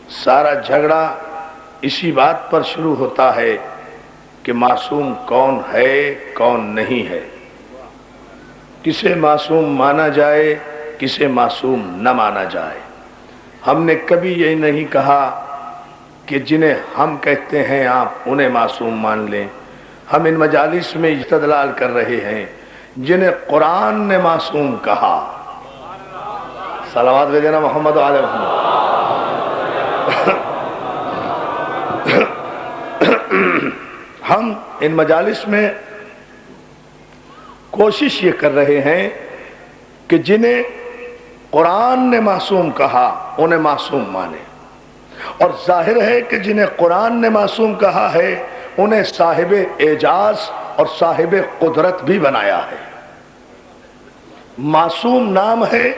سارا جھگڑا اسی بات پر شروع ہوتا ہے کہ معصوم کون ہے کون نہیں ہے، کسے معصوم مانا جائے کسے معصوم نہ مانا جائے۔ ہم نے کبھی یہ نہیں کہا کہ جنہیں ہم کہتے ہیں آپ انہیں معصوم مان لیں۔ ہم ان مجالس میں استدلال کر رہے ہیں جنہیں قرآن نے معصوم کہا۔ صلوات بھیجے نا محمد و آل محمد۔ ہم ان مجالس میں کوشش یہ کر رہے ہیں کہ جنہیں قرآن نے معصوم کہا انہیں معصوم مانے، اور ظاہر ہے کہ جنہیں قرآن نے معصوم کہا ہے انہیں صاحب اعجاز اور صاحب قدرت بھی بنایا ہے۔ معصوم نام ہے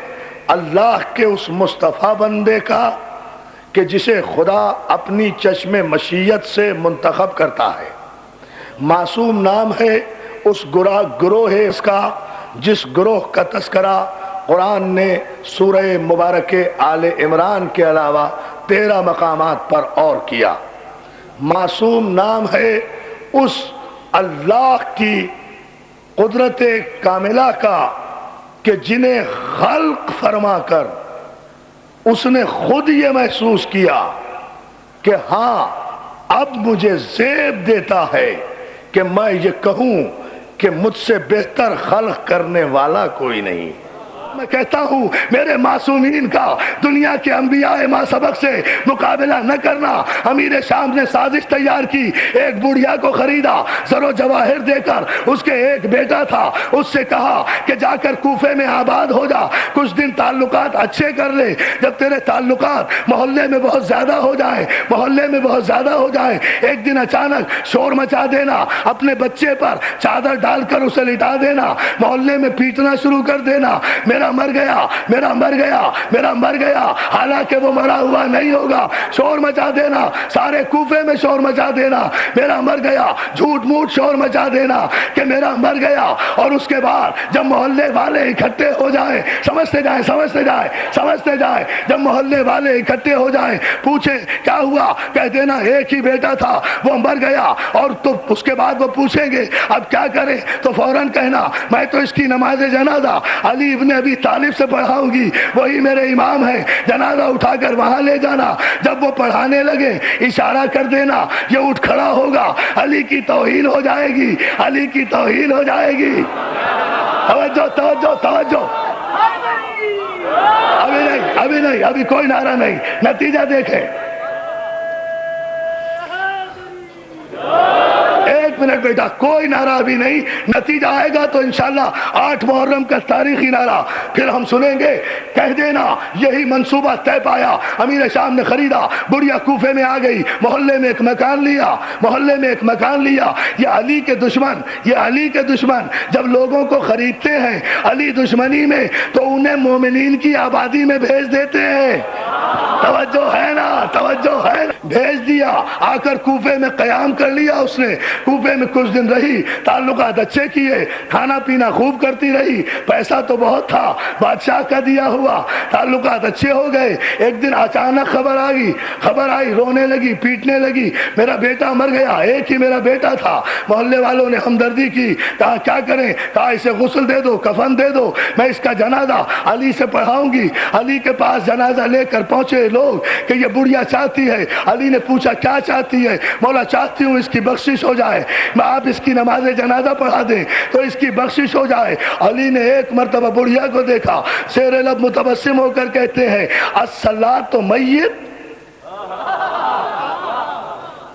اللہ کے اس مصطفیٰ بندے کا کہ جسے خدا اپنی چشم مشیت سے منتخب کرتا ہے۔ معصوم نام ہے اس گروہ اس کا جس گروہ کا تذکرہ قرآن نے سورہ مبارک آل عمران کے علاوہ 13 مقامات پر اور کیا۔ معصوم نام ہے اس اللہ کی قدرت کاملہ کا کہ جنہیں خلق فرما کر اس نے خود یہ محسوس کیا کہ ہاں اب مجھے زیب دیتا ہے کہ میں یہ کہوں کہ مجھ سے بہتر خلق کرنے والا کوئی نہیں۔ میں کہتا ہوں میرے معصومین کا دنیا کے انبیاء ما سبق سے مقابلہ نہ کرنا۔ امیر شام نے سازش تیار کی، ایک بڑھیا کو خریدا، زر و جواہر دے کر، اس کے ایک بیٹا تھا، اس سے کہا کہ جا کر کوفے میں آباد ہو جا، کچھ دن تعلقات اچھے کر لے، جب تیرے تعلقات محلے میں بہت زیادہ ہو جائیں، ایک دن اچانک شور مچا دینا، اپنے بچے پر چادر ڈال کر اسے لٹا دینا، محلے میں پیٹنا شروع کر دینا، میرا مر گیا، حالانکہ وہ مرا ہوا نہیں ہوگا، شور مچا دینا، سارے کوفے میں شور مچا دینا، میرا مر گیا، جھوٹ موٹ شور مچا دینا کہ میرا مر گیا۔ اور اس کے بعد جب محلے والے اکٹھے ہو جائیں، سمجھتے جائیں، جب محلے والے اکٹھے ہو جائیں، پوچھیں کیا ہوا، کہہ دینا ایک ہی بیٹا تھا وہ مر گیا، اور تو اس کے بعد وہ پوچھیں گے اب کیا کریں، تو فوراً کہنا میں تو اس کی نماز جنازہ علی ابن ابی طالب سے پڑھاؤں گی، وہی میرے امام ہیں، جنازہ اٹھا کر وہاں لے جانا۔ جب وہ پڑھانے لگے اشارہ کر دینا، یہ اٹھ کھڑا ہوگا، علی کی توہین ہو جائے گی۔ توجہ، ابھی کوئی نعرہ نہیں، نتیجہ دیکھیں۔ ایک منٹ بیٹا، کوئی نعرہ ابھی نہیں، نتیجہ آئے گا تو انشاءاللہ 8 محرم کا تاریخی نعرہ پھر ہم سنیں گے۔ کہہ دینا یہی منصوبہ طے پایا، امیر شام نے خریدا، بڑھیا کوفے میں آ گئی، محلے میں ایک مکان لیا۔ یہ علی کے دشمن جب لوگوں کو خریدتے ہیں علی دشمنی میں تو انہیں مومنین کی آبادی میں بھیج دیتے ہیں۔ توجہ ہے نا؟ بھیج دیا، آ کر کوفے میں قیام کر لیا اس نے، کوفے میں کچھ دن رہی، تعلقات اچھے کیے، کھانا پینا خوب کرتی رہی، پیسہ تو بہت تھا بادشاہ کا دیا ہوا، تعلقات اچھے ہو گئے۔ ایک دن اچانک خبر آئی، رونے لگی، پیٹنے لگی، میرا بیٹا مر گیا، ایک ہی میرا بیٹا تھا۔ محلے والوں نے ہمدردی کی، کہا کیا کریں، کہا اسے غسل دے دو، کفن دے دو، میں اس کا جنازہ علی سے پڑھاؤں گی۔ علی کے پاس جنازہ لے کر پہنچے لوگ کہ یہ بڑھیا چاہتی ہے۔ علی نے پوچھا کیا چاہتی ہے؟ مولا چاہتی ہوں اس کی بخشش ہو جائے، میں آپ اس کی نماز جنازہ پڑھا دیں تو اس کی بخشش ہو جائے۔ علی نے ایک مرتبہ بڑھیا کو دیکھا، زیر لب متبسم ہو کر کہتے ہیں الصلاۃ میت۔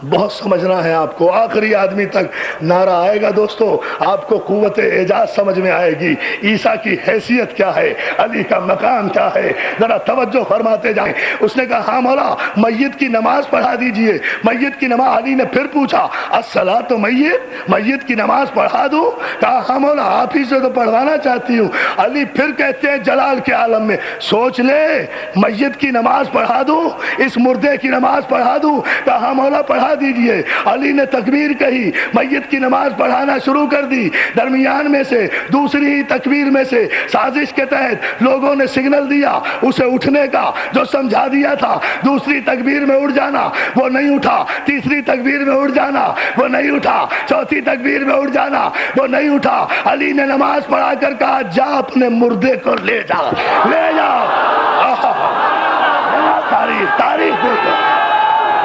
بہت سمجھنا ہے آپ کو، آخری آدمی تک نعرہ آئے گا دوستو، آپ کو قوت اعجاز سمجھ میں آئے گی، عیسیٰ کی حیثیت کیا ہے، علی کا مقام کیا ہے، ذرا توجہ فرماتے جائیں۔ اس نے کہا ہاں مولا میت کی نماز پڑھا دیجئے، میت کی نماز۔ علی نے پھر پوچھا الصلاۃ میت، میت کی نماز پڑھا دوں؟ کہا ہاں مولا آپ ہی سے تو پڑھوانا چاہتی ہوں۔ علی پھر کہتے ہیں جلال کے عالم میں سوچ لے، میت کی نماز پڑھا دوں، اس مردے کی نماز پڑھا دوں؟ کہا ہاں مولا پڑھا دیجئے۔ علی نے تکبیر کہی، میت کی نماز پڑھانا شروع کر دی۔ درمیان میں سے دوسری ہی تکبیر میں سے سازش کے تحت لوگوں نے سگنل دیا اسے اٹھنے کا، جو سمجھا دیا تھا دوسری تکبیر میں اٹھ جانا، وہ نہیں اٹھا۔ تیسری تکبیر میں اٹھ جانا، وہ نہیں اٹھا۔ چوتھی تکبیر میں اٹھ جانا، وہ نہیں اٹھا۔ علی نے نماز پڑھا کر کہا جا اپنے مردے کو لے جا، لے جا۔ تاریخ تاریخ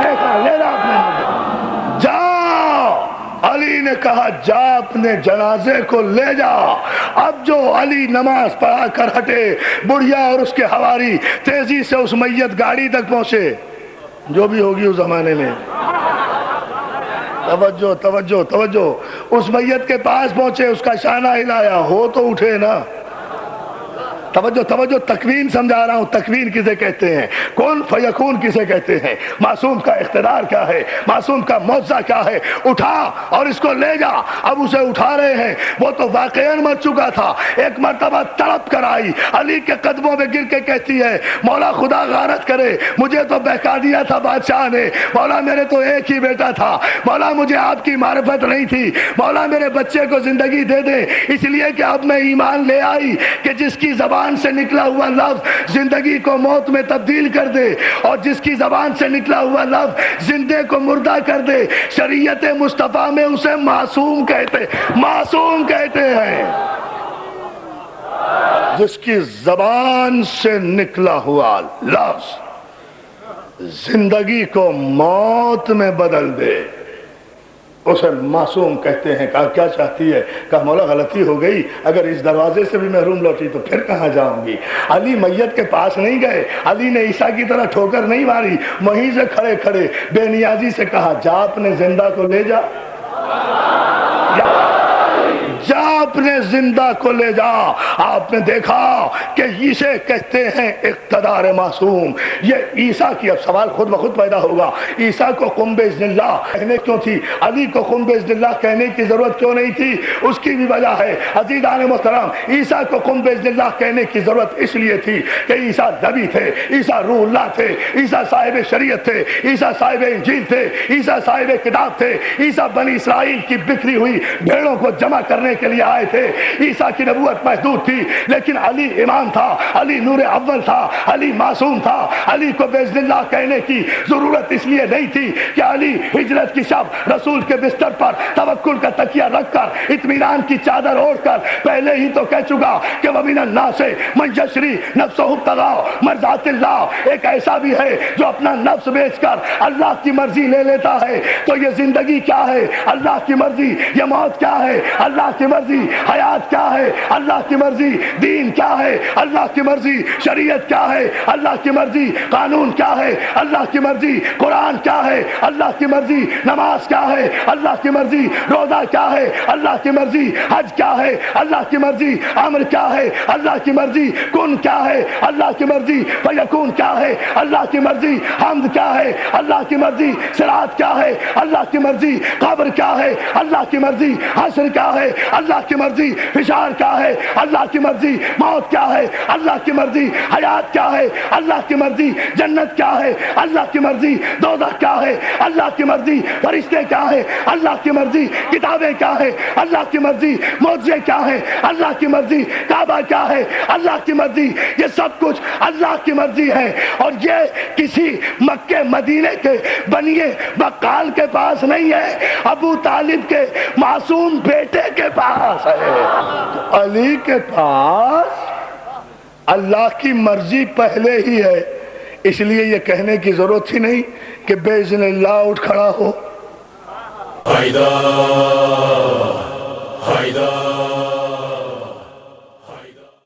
دیکھا، لے جا اپنے مردے کو، جاؤ۔ علی نے کہا جا اپنے جنازے کو لے جا۔ اب جو علی نماز پڑھا کر ہٹے، بڑھیا اور اس کے حواری تیزی سے اس میت گاڑی تک پہنچے، جو بھی ہوگی اس زمانے میں۔ توجہ توجہ توجہ، اس میت کے پاس پہنچے، اس کا شانہ ہلایا، ہو تو اٹھے نا۔ توجہ توجہ، تکوین سمجھا رہا ہوں، تکوین کسے کہتے ہیں، کون فیکون کسے کہتے ہیں، معصوم کا اقتدار کیا ہے، معصوم کا معجزہ کیا ہے۔ اٹھا اور اس کو لے جا۔ اب اسے اٹھا رہے ہیں، وہ تو واقعاً مر چکا تھا۔ ایک مرتبہ تڑپ کر آئی، علی کے قدموں میں گر کے کہتی ہے مولا خدا غارت کرے، مجھے تو بہکا دیا تھا بادشاہ نے، مولا میرے تو ایک ہی بیٹا تھا، مولا مجھے آپ کی معرفت نہیں تھی، مولا میرے بچے کو زندگی دے دے، اس لیے کہ اب میں ایمان لے آئی کہ جس کی زبان سے نکلا ہوا لفظ زندگی کو موت میں تبدیل کر دے، اور جس کی زبان سے نکلا ہوا لفظ زندے کو مردہ کر دے، شریعت مصطفیٰ میں اسے معصوم کہتے ہیں۔ جس کی زبان سے نکلا ہوا لفظ زندگی کو موت میں بدل دے، اسے معصوم کہتے ہیں۔ کہا کیا چاہتی ہے؟ کہا مولا غلطی ہو گئی، اگر اس دروازے سے بھی محروم لوٹی تو پھر کہاں جاؤں گی۔ علی میت کے پاس نہیں گئے، علی نے عیسیٰ کی طرح ٹھوکر نہیں ماری، وہیں سے کھڑے کھڑے بے نیازی سے کہا جا اپنے زندہ کو لے جا، جا اپنے زندہ کو لے جا۔ آپ نے دیکھا کہ اسے کہتے ہیں اقتدار معصوم۔ یہ عیسیٰ کی، اب سوال خود بخود پیدا ہوگا، عیسیٰ کو قم بإذن اللہ کہنے کیوں تھی، علی کو قم بإذن اللہ کہنے کی ضرورت کیوں نہیں تھی؟ اس کی بھی وجہ ہے عزیزان محترم۔ عیسیٰ کو قم بإذن اللہ کہنے کی ضرورت اس لیے تھی کہ عیسیٰ نبی تھے، عیسیٰ روح اللہ تھے، عیسیٰ صاحب شریعت تھے، عیسیٰ صاحب انجیل تھے، عیسیٰ صاحب کتاب تھے، عیسیٰ بنی اسرائیل کی بکھری ہوئی بھیڑوں کو جمع کرنے کے لیے آئے تھے۔ عیسیٰ کی نبوت محدود تھی، لیکن علی امام تھا، علی نور اول تھا، علی معصوم تھا۔ علی کو بإذن اللہ کہنے کی ضرورت اس لیے نہیں تھی کہ علی ہجرت کی شب رسول کے بستر پر توکل کا تکیہ رکھ کر اطمینان کی چادر اوڑھ کر پہلے ہی تو کہہ چکا کہ وَمِنَ النَّاسِ مَن يَشْرِي نَفْسَهُ ابْتِغَاءَ مَرْضَاتِ اللَّهِ۔ ایک ایسا بھی ہے جو اپنا نفس بیچ کر اللہ کی مرضی لے لیتا ہے۔ تو یہ زندگی کیا ہے؟ اللہ کی مرضی۔ یہ موت کیا ہے؟ اللہ کی مرضی۔ حیات کیا ہے؟ اللہ کی مرضی۔ دین کیا ہے؟ اللہ کی مرضی۔ شریعت کیا ہے؟ اللہ کی مرضی۔ قانون کیا ہے؟ اللہ کی مرضی۔ قرآن کیا ہے؟ اللہ کی مرضی۔ نماز کیا ہے؟ اللہ کی مرضی۔ روزہ کیا ہے؟ اللہ کی مرضی۔ حج کیا ہے؟ اللہ کی مرضی۔ امر کیا ہے؟ اللہ کی مرضی۔ کن کیا ہے؟ اللہ کی مرضی۔ فیکون کیا ہے؟ اللہ کی مرضی۔ حمد کیا ہے؟ اللہ کی مرضی۔ صراط کیا ہے؟ اللہ کی مرضی۔ قبر کیا ہے؟ اللہ کی مرضی۔ حشر کیا ہے؟ اللہ کی مرضی۔ فشار کیا ہے؟ اللہ کی مرضی۔ موت کیا ہے؟ اللہ کی مرضی۔ حیات کیا ہے؟ اللہ کی مرضی۔ جنت کیا ہے؟ اللہ کی مرضی۔ دوزخ کیا ہے؟ اللہ کی مرضی۔ فرشتے کیا ہے؟ اللہ کی مرضی۔ کتابیں کیا ہے؟ اللہ کی مرضی۔ معجزے کیا ہے؟ اللہ کی مرضی۔ کعبہ کیا ہے؟ اللہ کی مرضی۔ یہ سب کچھ اللہ کی مرضی ہے، اور یہ کسی مکے مدینے کے بنیے بقال کے پاس نہیں ہے، ابو طالب کے معصوم بیٹے کے پاس ہے۔ علی کے پاس اللہ کی مرضی پہلے ہی ہے، اس لیے یہ کہنے کی ضرورت ہی نہیں کہ بِإِذْنِ اللہ اٹھ کھڑا ہو۔